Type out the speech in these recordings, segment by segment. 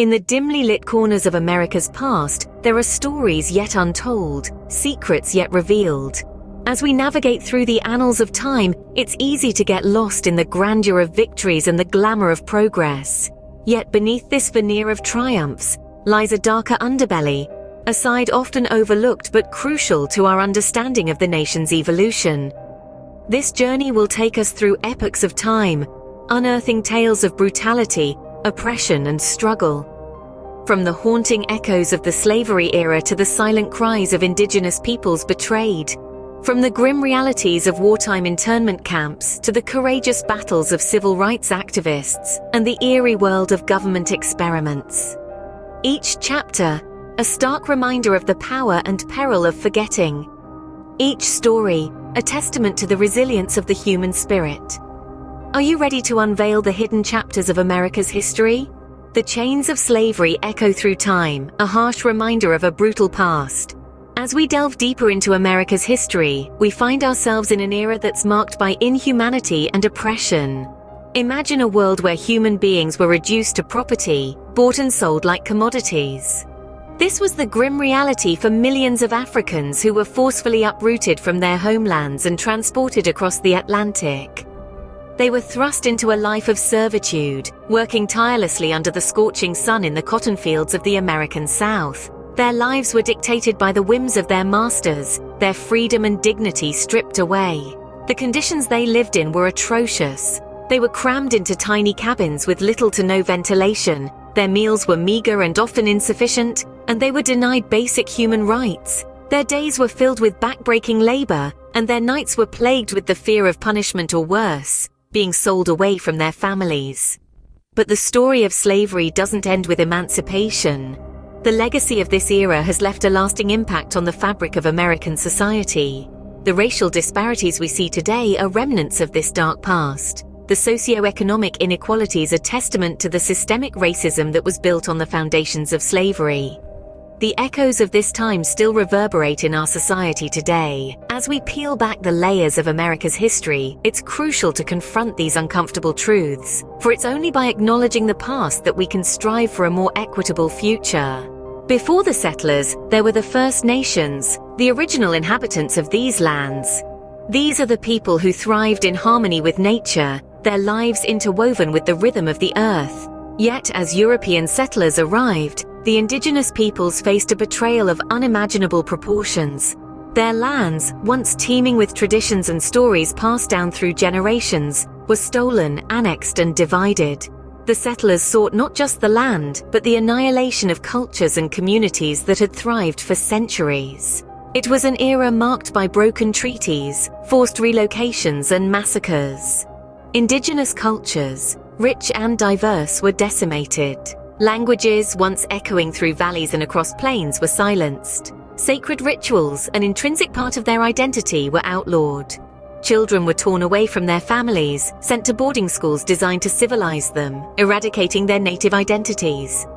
In the dimly lit corners of America's past, there are stories yet untold, secrets yet revealed. As we navigate through the annals of time, it's easy to get lost in the grandeur of victories and the glamour of progress. Yet beneath this veneer of triumphs lies a darker underbelly, a side often overlooked but crucial to our understanding of the nation's evolution. This journey will take us through epochs of time, unearthing tales of brutality, oppression, and struggle. From the haunting echoes of the slavery era to the silent cries of indigenous peoples betrayed. From the grim realities of wartime internment camps to the courageous battles of civil rights activists and the eerie world of government experiments. Each chapter, a stark reminder of the power and peril of forgetting. Each story, a testament to the resilience of the human spirit. Are you ready to unveil the hidden chapters of America's history? The chains of slavery echo through time, a harsh reminder of a brutal past. As we delve deeper into America's history, we find ourselves in an era that's marked by inhumanity and oppression. Imagine a world where human beings were reduced to property, bought and sold like commodities. This was the grim reality for millions of Africans who were forcefully uprooted from their homelands and transported across the Atlantic. They were thrust into a life of servitude, working tirelessly under the scorching sun in the cotton fields of the American South. Their lives were dictated by the whims of their masters, their freedom and dignity stripped away. The conditions they lived in were atrocious. They were crammed into tiny cabins with little to no ventilation. Their meals were meager and often insufficient, and they were denied basic human rights. Their days were filled with backbreaking labor, and their nights were plagued with the fear of punishment or worse, being sold away from their families. But the story of slavery doesn't end with emancipation. The legacy of this era has left a lasting impact on the fabric of American society. The racial disparities we see today are remnants of this dark past. The socio-economic inequalities are testament to the systemic racism that was built on the foundations of slavery. The echoes of this time still reverberate in our society today. As we peel back the layers of America's history, it's crucial to confront these uncomfortable truths, for it's only by acknowledging the past that we can strive for a more equitable future. Before the settlers, there were the First Nations, the original inhabitants of these lands. These are the people who thrived in harmony with nature, their lives interwoven with the rhythm of the earth. Yet, as European settlers arrived, the indigenous peoples faced a betrayal of unimaginable proportions. Their lands, once teeming with traditions and stories passed down through generations, were stolen, annexed, and divided. The settlers sought not just the land, but the annihilation of cultures and communities that had thrived for centuries. It was an era marked by broken treaties, forced relocations, and massacres. Indigenous cultures, rich and diverse, were decimated. Languages, once echoing through valleys and across plains, were silenced. Sacred rituals, an intrinsic part of their identity, were outlawed. Children were torn away from their families, sent to boarding schools designed to civilize them, eradicating their native identities.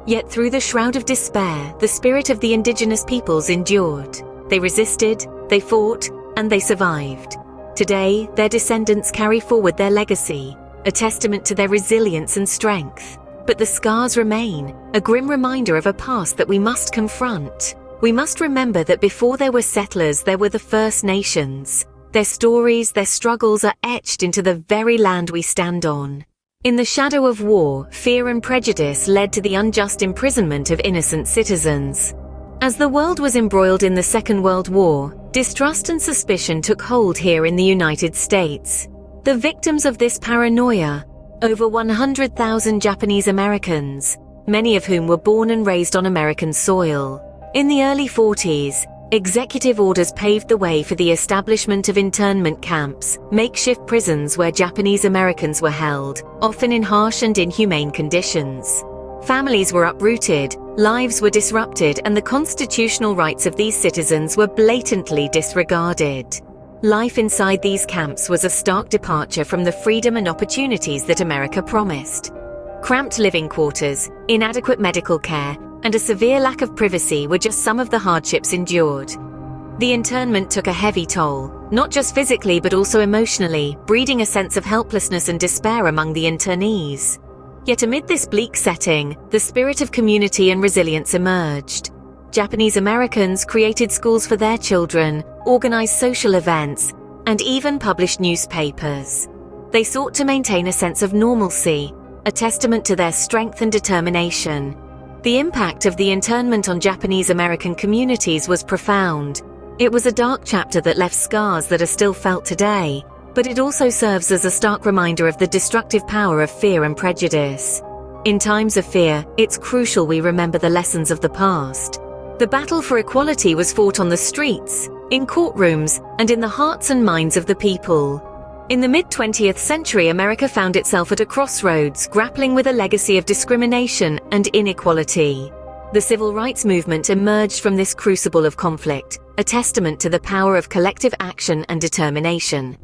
Yet through the shroud of despair, the spirit of the indigenous peoples endured. They resisted, they fought, and they survived. Today, their descendants carry forward their legacy, a testament to their resilience and strength. But the scars remain, a grim reminder of a past that we must confront. We must remember that before there were settlers, there were the First Nations. Their stories, their struggles are etched into the very land we stand on. In the shadow of war, fear and prejudice led to the unjust imprisonment of innocent citizens. As the world was embroiled in the Second World War, distrust and suspicion took hold here in the United States. The victims of this paranoia, over 100,000 Japanese Americans, many of whom were born and raised on American soil. In the early 40s, executive orders paved the way for the establishment of internment camps, makeshift prisons where Japanese Americans were held, often in harsh and inhumane conditions. Families were uprooted, lives were disrupted, and the constitutional rights of these citizens were blatantly disregarded. Life inside these camps was a stark departure from the freedom and opportunities that America promised. Cramped living quarters, inadequate medical care, and a severe lack of privacy were just some of the hardships endured. The internment took a heavy toll, not just physically but also emotionally, breeding a sense of helplessness and despair among the internees. Yet amid this bleak setting, the spirit of community and resilience emerged. Japanese Americans created schools for their children, organized social events, and even published newspapers. They sought to maintain a sense of normalcy, a testament to their strength and determination. The impact of the internment on Japanese American communities was profound. It was a dark chapter that left scars that are still felt today, but it also serves as a stark reminder of the destructive power of fear and prejudice. In times of fear, it's crucial we remember the lessons of the past. The battle for equality was fought on the streets, in courtrooms, and in the hearts and minds of the people. In the mid-20th century, America found itself at a crossroads, grappling with a legacy of discrimination and inequality. The civil rights movement emerged from this crucible of conflict, a testament to the power of collective action and determination.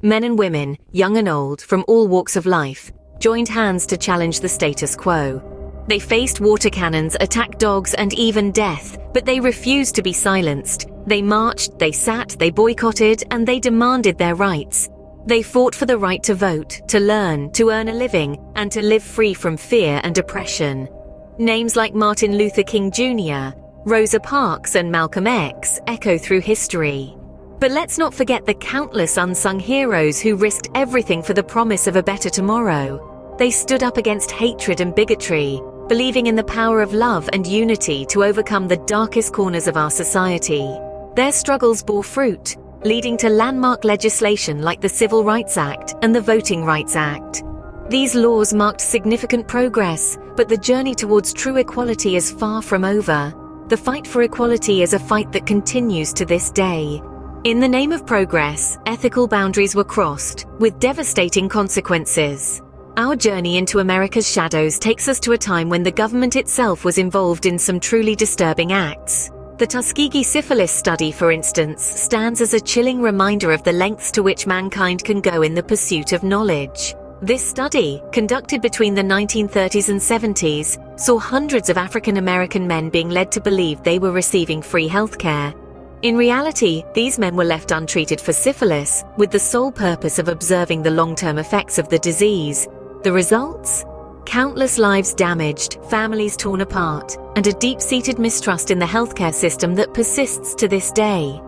Men and women, young and old, from all walks of life, joined hands to challenge the status quo. They faced water cannons, attacked dogs, and even death, but they refused to be silenced. They marched, they sat, they boycotted, and they demanded their rights. They fought for the right to vote, to learn, to earn a living, and to live free from fear and oppression. Names like Martin Luther King Jr., Rosa Parks, and Malcolm X echo through history. But let's not forget the countless unsung heroes who risked everything for the promise of a better tomorrow. They stood up against hatred and bigotry, believing in the power of love and unity to overcome the darkest corners of our society. Their struggles bore fruit, leading to landmark legislation like the Civil Rights Act and the Voting Rights Act. These laws marked significant progress, but the journey towards true equality is far from over. The fight for equality is a fight that continues to this day. In the name of progress, ethical boundaries were crossed, with devastating consequences. Our journey into America's shadows takes us to a time when the government itself was involved in some truly disturbing acts. The Tuskegee syphilis study, for instance, stands as a chilling reminder of the lengths to which mankind can go in the pursuit of knowledge. This study, conducted between the 1930s and 70s, saw hundreds of African American men being led to believe they were receiving free healthcare. In reality, these men were left untreated for syphilis, with the sole purpose of observing the long-term effects of the disease. The results? Countless lives damaged, families torn apart, and a deep-seated mistrust in the healthcare system that persists to this day.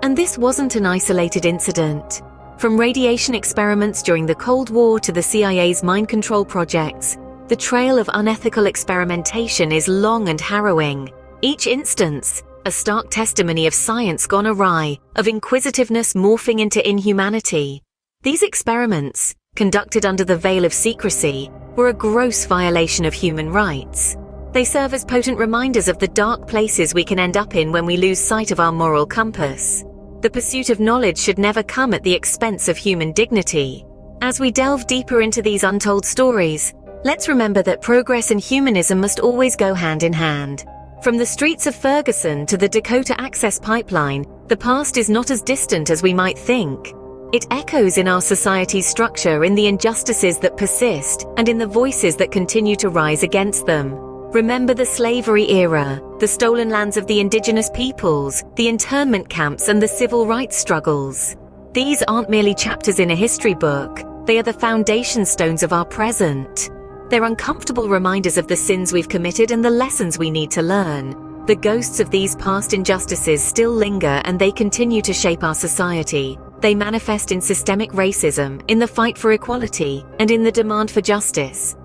And this wasn't an isolated incident. From radiation experiments during the Cold War to the CIA's mind control projects, the trail of unethical experimentation is long and harrowing. Each instance, a stark testimony of science gone awry, of inquisitiveness morphing into inhumanity. These experiments, conducted under the veil of secrecy, were a gross violation of human rights. They serve as potent reminders of the dark places we can end up in when we lose sight of our moral compass. The pursuit of knowledge should never come at the expense of human dignity. As we delve deeper into these untold stories, let's remember that progress and humanism must always go hand in hand. From the streets of Ferguson to the Dakota Access Pipeline, the past is not as distant as we might think. It echoes in our society's structure, in the injustices that persist, and in the voices that continue to rise against them. Remember the slavery era, the stolen lands of the indigenous peoples, the internment camps, and the civil rights struggles. These aren't merely chapters in a history book, they are the foundation stones of our present. They're uncomfortable reminders of the sins we've committed and the lessons we need to learn. The ghosts of these past injustices still linger, and they continue to shape our society. They manifest in systemic racism, in the fight for equality, and in the demand for justice.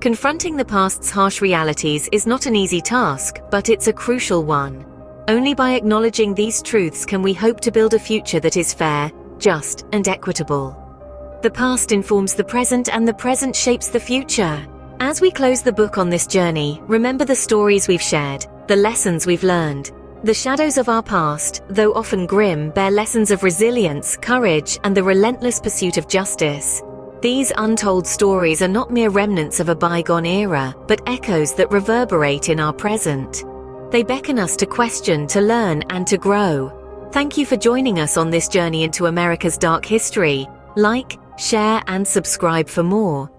Confronting the past's harsh realities is not an easy task, but it's a crucial one. Only by acknowledging these truths can we hope to build a future that is fair, just, and equitable. The past informs the present, and the present shapes the future. As we close the book on this journey, remember the stories we've shared, the lessons we've learned. The shadows of our past, though often grim, bear lessons of resilience, courage, and the relentless pursuit of justice. These untold stories are not mere remnants of a bygone era, but echoes that reverberate in our present. They beckon us to question, to learn, and to grow. Thank you for joining us on this journey into America's dark history. Like, share, and subscribe for more.